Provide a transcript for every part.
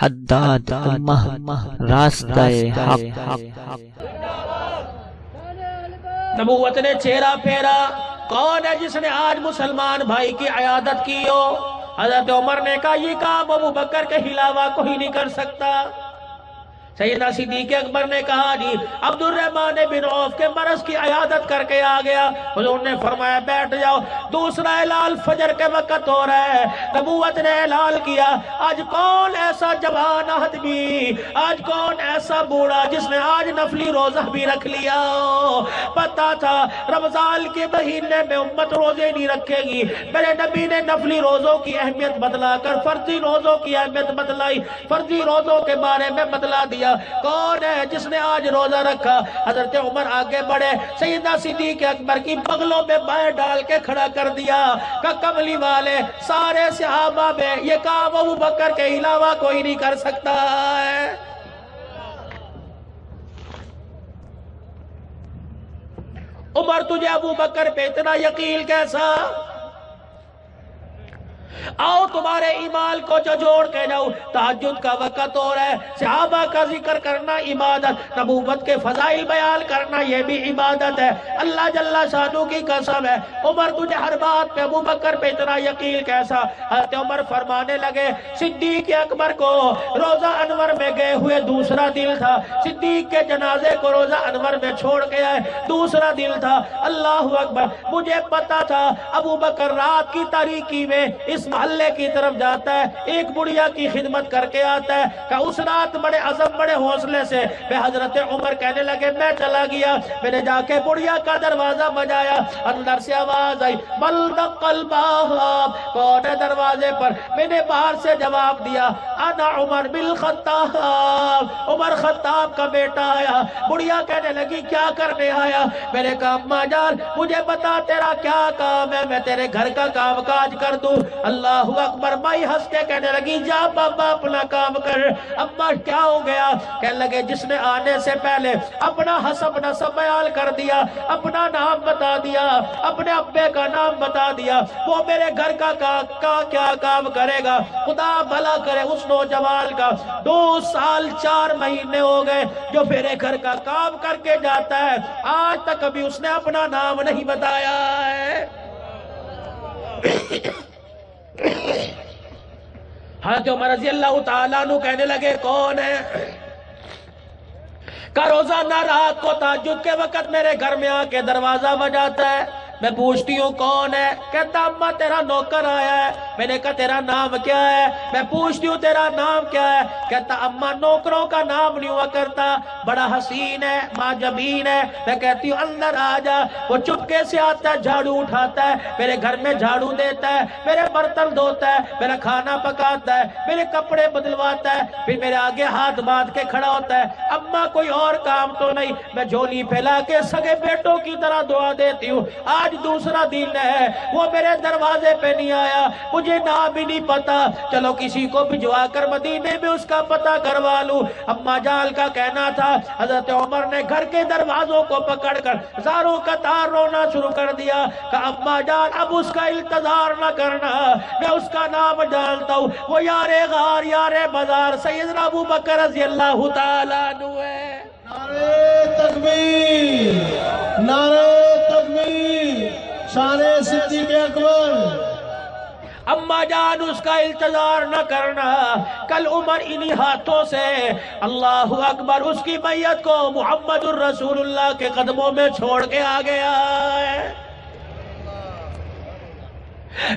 حداد امہ راستہ حق۔ نبوت نے چہرہ پھیرا، کون ہے جس نے آج مسلمان بھائی کی عیادت کی ہو؟ حضرت عمر نے کہا یہ کام ابو بکر کے علاوہ کوئی نہیں کر سکتا۔ سیدنا صدیق اکبر نے کہا جی عبد الرحمن بن عوف کے مرض کی عیادت کر کے آ گیا۔ حضور نے فرمایا بیٹھ جاؤ، دوسرا اعلان فجر کے وقت ہو رہا ہے۔ نبوت نے اعلان کیا آج کون ایسا جوان آدمی، آج کون ایسا بوڑھا جس نے آج نفلی روزہ بھی رکھ لیا ہو؟ پتا تھا رمضان کے مہینے میں امت روزے نہیں رکھے گی، میرے نبی نے نفلی روزوں کی اہمیت بتلا کر فرضی روزوں کی اہمیت بتلائی، فرضی روزوں کے بارے میں بتلا دیا۔ کون ہے جس نے آج روزہ رکھا؟ حضرت عمر آگے بڑھے، سیدنا صدیق اکبر کی بغلوں میں بائیں ڈال کے کھڑا کر دیا کہ کملی والے سارے صحابہ میں یہ کام ابو بکر کے علاوہ کوئی نہیں کر سکتا ہے۔ عمر تجھے ابو بکر پہ اتنا یقین کیسا؟ آؤ تمہارے ایمان کو جوڑ کے جاؤ، تہجد کا وقت ہو رہا ہے، صحابہ کا ذکر کرنا عبادت، نبوت کے فضائل بیان کرنا یہ بھی عبادت ہے۔ اللہ جل شانہ کی قسم ہے عمر تجھے ہر بات پہ ابو بکر پہ اتنا یقین کیسا؟ حضرت عمر فرمانے لگے صدیق اکبر کو روزہ انور میں گئے ہوئے دوسرا دل تھا، صدیق کے جنازے کو روزہ انور میں چھوڑ کے آئے دوسرا دل تھا۔ اللہ اکبر، مجھے پتا تھا ابو بکر رات کی تاریکی میں اس محلے کی طرف جاتا ہے، ایک بڑھیا کی خدمت کر کے آتا ہے کہ اس رات بڑے عزم بڑے حوصلے سے میں حضرت عمر کہنے لگے میں چلا گیا، میں نے جا کے بڑھیا کا دروازہ بجایا، اندر سے آواز آئی بل دق الباب، کون ہے دروازے پر؟ میں نے باہر سے جواب دیا انا عمر بن خطاب، عمر خطاب کا بیٹا آیا۔ بڑھیا کہنے لگی کیا کرنے آیا؟ میں نے کہا اماں جان مجھے بتا تیرا کیا کام ہے، میں تیرے گھر کا کام کاج کر دوں۔ اللہ اکبر، مائی ہنس کے کہنے لگی جا بابا اپنا کام کر۔ اماں کیا ہو گیا؟ کہنے لگے جس نے آنے سے پہلے اپنا حسب نسب بیان کر دیا، اپنا نام بتا دیا، اپنے ابے کا نام بتا دیا، وہ میرے گھر کا کیا کام کرے گا؟ خدا بھلا کرے اس نوجوان کا 2 سال 4 مہینے ہو گئے جو میرے گھر کا کام کر کے جاتا ہے، آج تک کبھی اس نے اپنا نام نہیں بتایا ہے۔ حضرت عمر رضی اللہ تعالیٰ عنہ کہنے لگے کون ہے؟ کہ روزانہ رات کو تہجد کے وقت میرے گھر میں آ کے دروازہ بجاتا ہے، میں پوچھتی ہوں کون ہے؟ کہتا اماں تیرا نوکر آیا ہے۔ میں نے کہا تیرا نام کیا ہے؟ میں پوچھتی ہوں تیرا نام کیا ہے؟ کہتا اماں نوکروں کا نام نہیں ہوا کرتا، بڑا حسین ہے، معجبین ہے۔ میں کہتی ہوں اندر آ جا، وہ چپکے سے آتا ہے، جھاڑو اٹھاتا ہے، میرے گھر میں جھاڑو دیتا ہے، میرے برتن دھوتا ہے، میرا کھانا پکاتا ہے، میرے کپڑے بدلواتا ہے، پھر میرے آگے ہاتھ باندھ کے کھڑا ہوتا ہے۔ اماں کوئی اور کام تو نہیں، میں جھولی پھیلا کے سگے بیٹوں کی طرح دعا دیتی ہوں۔ آج دوسرا دن ہے، وہ میرے دروازے پہ نہیں آیا، مجھے نام بھی نہیں پتا، چلو کسی کو بھجوا کر مدینے میں اس کا پتہ کروا لوں۔ اماں جان کا کہنا تھا حضرت عمر نے گھر کے دروازوں کو پکڑ کر زاروں قطار رونا شروع کر دیا کہ اماں جان اب اس کا انتظار نہ کرنا، میں اس کا نام جانتا ہوں، وہ یار غار یار بازار سیدنا ابو بکر رضی اللہ تعالیٰ عنہ ہے۔ نعرہ تکبیر، نعرہ تکبیر، شان صدیق اکبر۔ اماں جان اس کا انتظار نہ کرنا، کل عمر انہی ہاتھوں سے اللہ اکبر اس کی میت کو محمد الرسول اللہ کے قدموں میں چھوڑ کے آ گیا ہے۔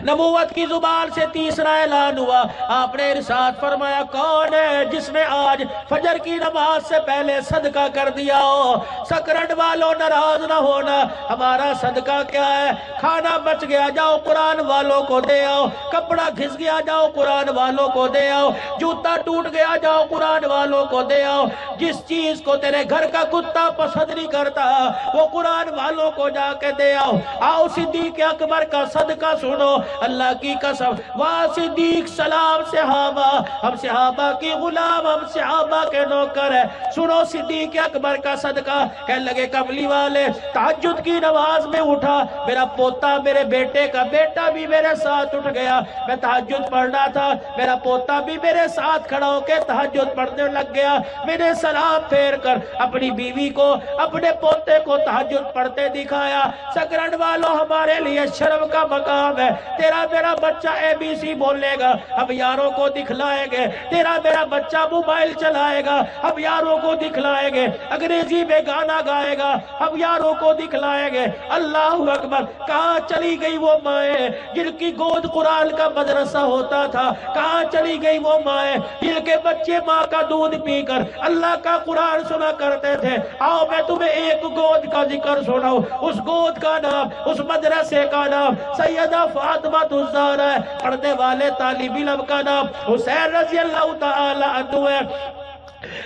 نبوت کی زبان سے تیسرا اعلان ہوا، آپ نے ارشاد فرمایا کون ہے جس نے آج فجر کی نماز سے پہلے صدقہ کر دیا ہو؟ سکرٹ والوں ناراض نہ ہونا، ہمارا صدقہ کیا ہے؟ کھانا بچ گیا جاؤ قرآن والوں کو دے آؤ، کپڑا گھس گیا جاؤ قرآن والوں کو دے آؤ، جوتا ٹوٹ گیا جاؤ قرآن والوں کو دے آؤ، جس چیز کو تیرے گھر کا کتا پسند نہیں کرتا وہ قرآن والوں کو جا کے دے آؤ۔ آؤ صدیق اکبر کا صدقہ سنو، سنو اللہ کی قسم وہاں صدیق سلام صحابہ ہم صحابہ کی غلام ہم صحابہ کے نوکر ہیں سنو صدیق اکبر کا صدقہ کہنے لگے کملی والے تہجد کی نماز میں اٹھا میرا پوتا میرے بیٹے کا بیٹا بھی میرے ساتھ اٹھ گیا میں تہجد پڑھنا تھا میرا پوتا بھی میرے ساتھ کھڑا ہو کے تہجد پڑھنے لگ گیا میں نے سلام پھیر کر اپنی بیوی کو اپنے پوتے کو تہجد پڑھتے دکھایا سکرن والوں ہمارے لیے شرم کا مقام ہے تیرا میرا بچہ اے بی سی بولے گا ہم یاروں کو دکھلائیں گے تیرا میرا بچہ موبائل چلائے گا ہم یاروں کو دکھلائیں گے انگریزی میں گانا گائے گا ہم یاروں کو دکھلائیں گے اللہ اکبر کہاں چلی گئی وہ مائیں جن کی گود قرآن کا مدرسہ ہوتا تھا کہاں چلی گئی وہ مائیں جن کے بچے ماں کا دودھ پی کر اللہ کا قرآن سنا کرتے تھے آؤ میں تمہیں ایک گود کا ذکر سناؤں اس گود کا نام اس مدرسے کا نام سیدہ فاطمہ الزہرا ہے پڑھنے والے طالب علم کا نام حسین رضی اللہ تعالی عنہ ہے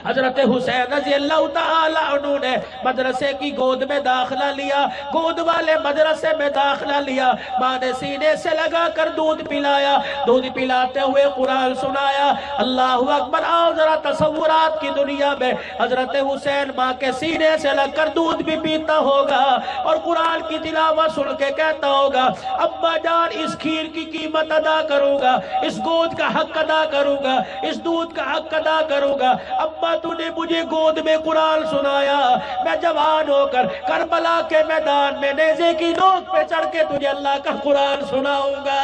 حضرت حسین رضی اللہ تعالی عنہ نے مدرسے کی گود میں داخلہ لیا گود والے مدرسے میں داخلہ لیا ماں نے سینے سے لگا کر دودھ پلایا دودھ پلاتے ہوئے قرآن سنایا اللہ اکبر آؤ ذرا تصورات کی دنیا میں حضرت حسین ماں کے سینے سے لگ کر دودھ بھی پیتا ہوگا اور قرآن کی تلاوت سن کے کہتا ہوگا ابا جان اس کھیر کی قیمت ادا کروں گا اس گود کا حق ادا کروں گا اس دودھ کا حق ادا کروں گا ابا تو نے مجھے گود میں قرآن سنایا میں جوان ہو کر کربلا کے میدان میں نیزے کی نوک پہ چڑھ کے تجھے اللہ کا قرآن سناؤں گا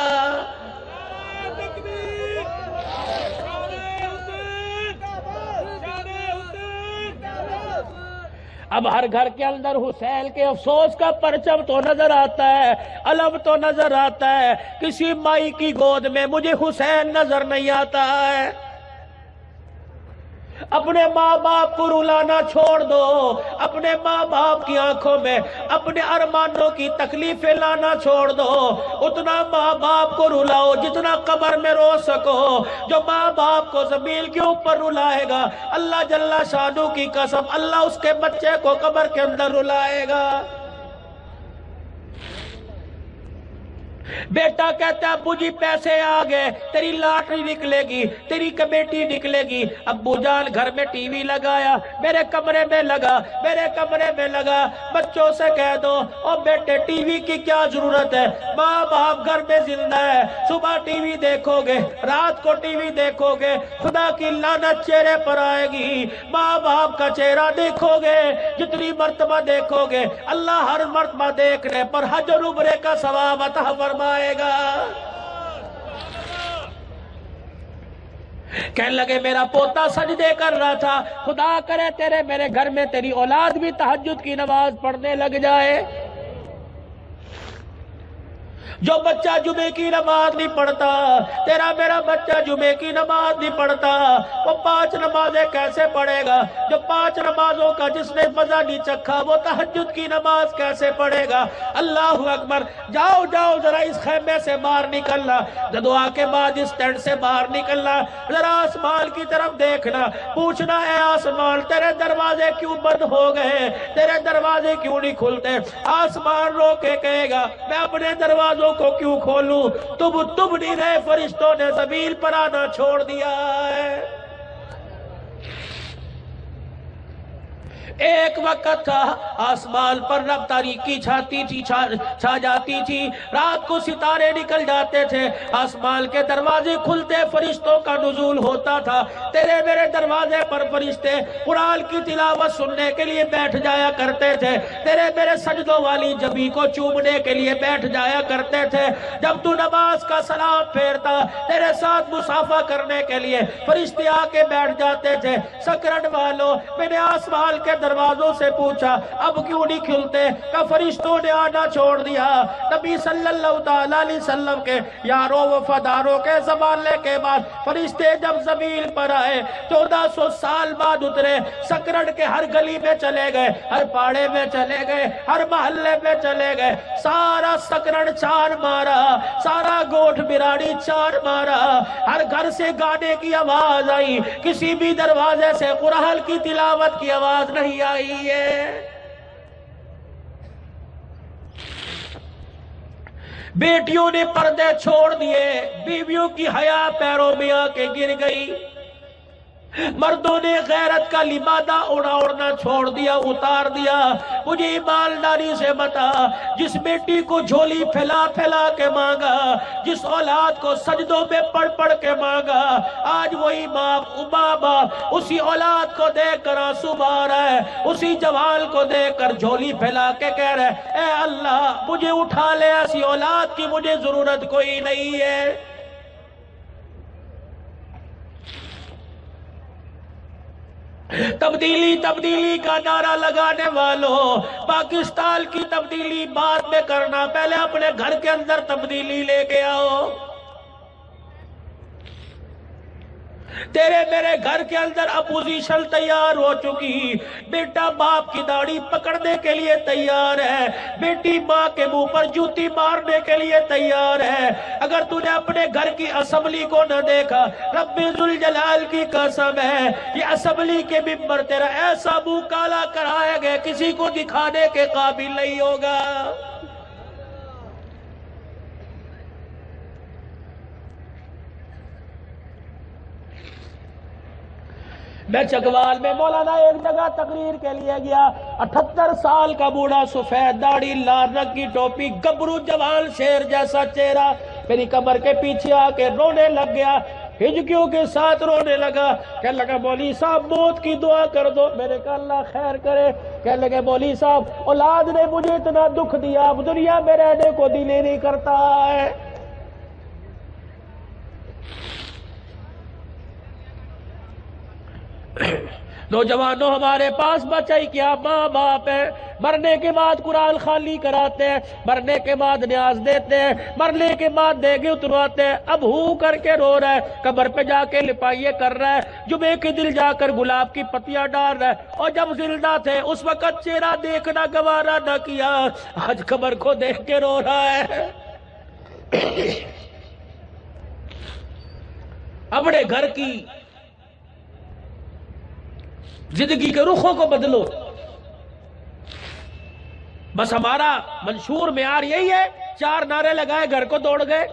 اب ہر گھر کے اندر حسین کے افسوس کا پرچم تو نظر آتا ہے علم تو نظر آتا ہے کسی مائی کی گود میں مجھے حسین نظر نہیں آتا ہے اپنے ماں باپ کو رلانا چھوڑ دو اپنے ماں باپ کی آنکھوں میں اپنے ارمانوں کی تکلیفیں لانا چھوڑ دو اتنا ماں باپ کو رلاؤ جتنا قبر میں رو سکو جو ماں باپ کو زمین کے اوپر رلائے گا اللہ جل شانہ کی قسم اللہ اس کے بچے کو قبر کے اندر رلائے گا بیٹا کہتا ہے ابو جی پیسے آگئے تیری لاٹری نکلے گی تیری کمیٹی نکلے گی ابو جان گھر میں ٹی وی لگایا میرے کمرے میں لگا بچوں سے کہہ دو اور بیٹے ٹی وی کی کیا ضرورت ہے ماں باپ گھر میں زندہ ہے صبح ٹی وی دیکھو گے رات کو ٹی وی دیکھو گے خدا کی لعنت چہرے پر آئے گی ماں باپ کا چہرہ دیکھو گے جتنی مرتبہ دیکھو گے اللہ ہر مرتبہ دیکھنے پر حج اور عمرے کا ثواب عطا فرمائے گا کہنے لگے میرا پوتا سجدے کر رہا تھا خدا کرے تیرے میرے گھر میں تیری اولاد بھی تہجد کی نماز پڑھنے لگ جائے جو بچہ جمعے کی نماز نہیں پڑھتا تیرا میرا بچہ جمعے کی نماز نہیں پڑھتا وہ 5 نمازیں کیسے پڑھے گا جو 5 نمازوں کا جس نے مزہ نہیں چکھا وہ تہجد کی نماز کیسے پڑھے گا اللہ اکبر جاؤ جاؤ ذرا اس خیمے سے باہر نکلنا دعا کے بعد اس ٹینٹ سے باہر نکلنا ذرا آسمان کی طرف دیکھنا پوچھنا اے آسمان تیرے دروازے کیوں بند ہو گئے تیرے دروازے کیوں نہیں کھلتے آسمان رو کے کہے گا میں اپنے دروازوں کو کیوں کھولوں تم نہیں رہے فرشتوں نے زمین پر آنا چھوڑ دیا ہے ایک وقت تھا آسمان پر رب تاریکی چھا جاتی تھی رات کو ستارے نکل جاتے تھے آسمان کے دروازے کھلتے فرشتوں کا نزول ہوتا تھا تیرے میرے دروازے پر فرشتے قرآن کی تلاوت سننے کے لیے بیٹھ جایا کرتے تھے تیرے میرے سجدوں والی جبی کو چومنے کے لیے بیٹھ جایا کرتے تھے جب تو نماز کا سلام پھیرتا تیرے ساتھ مصافحہ کرنے کے لیے فرشتے آ کے بیٹھ جاتے تھے سکرن والوں میں نے آسمان کے دروازوں سے پوچھا اب کیوں نہیں کھلتے کہ فرشتوں نے آنا چھوڑ دیا نبی صلی اللہ علیہ وسلم کے یاروں وفاداروں کے زمانے کے بعد فرشتے جب زمین پر آئے 1400 سال بعد اترے سکرن کے ہر گلی میں چلے گئے ہر پاڑے میں چلے گئے ہر محلے میں چلے گئے سارا سکرن چار مارا سارا گوٹھ براڑی چار مارا ہر گھر سے گانے کی آواز آئی کسی بھی دروازے سے قرآن کی تلاوت کی آواز نہیں آئی ہے بیٹیوں نے پردے چھوڑ دیے، بیویوں کی حیا پیروں میں آ کے گر گئی، مردوں نے غیرت کا لبادہ اڑنا چھوڑ دیا، اتار دیا۔ مجھے ایمانداری سے بتا، جس بیٹی کو جھولی پھیلا پھیلا کے مانگا، جس اولاد کو سجدوں میں پڑھ پڑھ کے مانگا، آج وہی باپ اسی اولاد کو دیکھ کر آنسو بہا رہا ہے، اسی جوان کو دیکھ کر جھولی پھیلا کے کہہ رہا ہے اے اللہ مجھے اٹھا لے، ایسی اولاد کی مجھے ضرورت کوئی نہیں ہے۔ تبدیلی تبدیلی کا نعرہ لگانے والوں، پاکستان کی تبدیلی بعد میں کرنا، پہلے اپنے گھر کے اندر تبدیلی لے کے آؤ۔ تیرے میرے گھر کے اندر اپوزیشن تیار ہو چکی، بیٹا باپ کی داڑھی پکڑنے کے لیے تیار ہے، بیٹی ماں کے منہ پر جوتی مارنے کے لیے تیار ہے۔ اگر تو نے اپنے گھر کی اسمبلی کو نہ دیکھا، رب ذوالجلال کی قسم ہے یہ اسمبلی کے ممبر تیرا ایسا منہ کالا کرائے گئے کسی کو دکھانے کے قابل نہیں ہوگا۔ میں چکوال میں مولانا ایک جگہ تقریر کے لیے گیا، 78 سال کا بوڑھا، سفید داڑھی، لال رنگ کی ٹوپی، گبرو جوان شیر جیسا چہرہ، میری کمر کے پیچھے آ کے رونے لگ گیا، ہجکیوں کے ساتھ رونے لگا، کہنے لگا مولوی صاحب موت کی دعا کر دو۔ میں نے کہا اللہ خیر کرے۔ کہنے لگے مولوی صاحب اولاد نے مجھے اتنا دکھ دیا، اب دنیا میں رہنے کو دل ہی نہیں کرتا ہے۔ نوجوانوں ہمارے پاس بچہ ہی کیا، ماں باپ ہے، مرنے کے بعد قرآن خالی کراتے ہیں، مرنے کے بعد نیاز دیتے ہیں، مرنے کے بعد دیگے اترواتے ہیں، اب ہو کر کے رو رہا ہے، قبر پہ جا کے لپائیے کر رہا ہے، جمعے کے دل جا کر گلاب کی پتیاں ڈال رہا ہے، اور جب زندہ تھے اس وقت چہرہ دیکھنا گوارا نہ کیا، آج قبر کو دیکھ کے رو رہا ہے۔ اپنے گھر کی زندگی کے رخوں کو بدلو۔ بس ہمارا منشور معیار یہی ہے، 4 نعرے لگائے گھر کو دوڑ گئے۔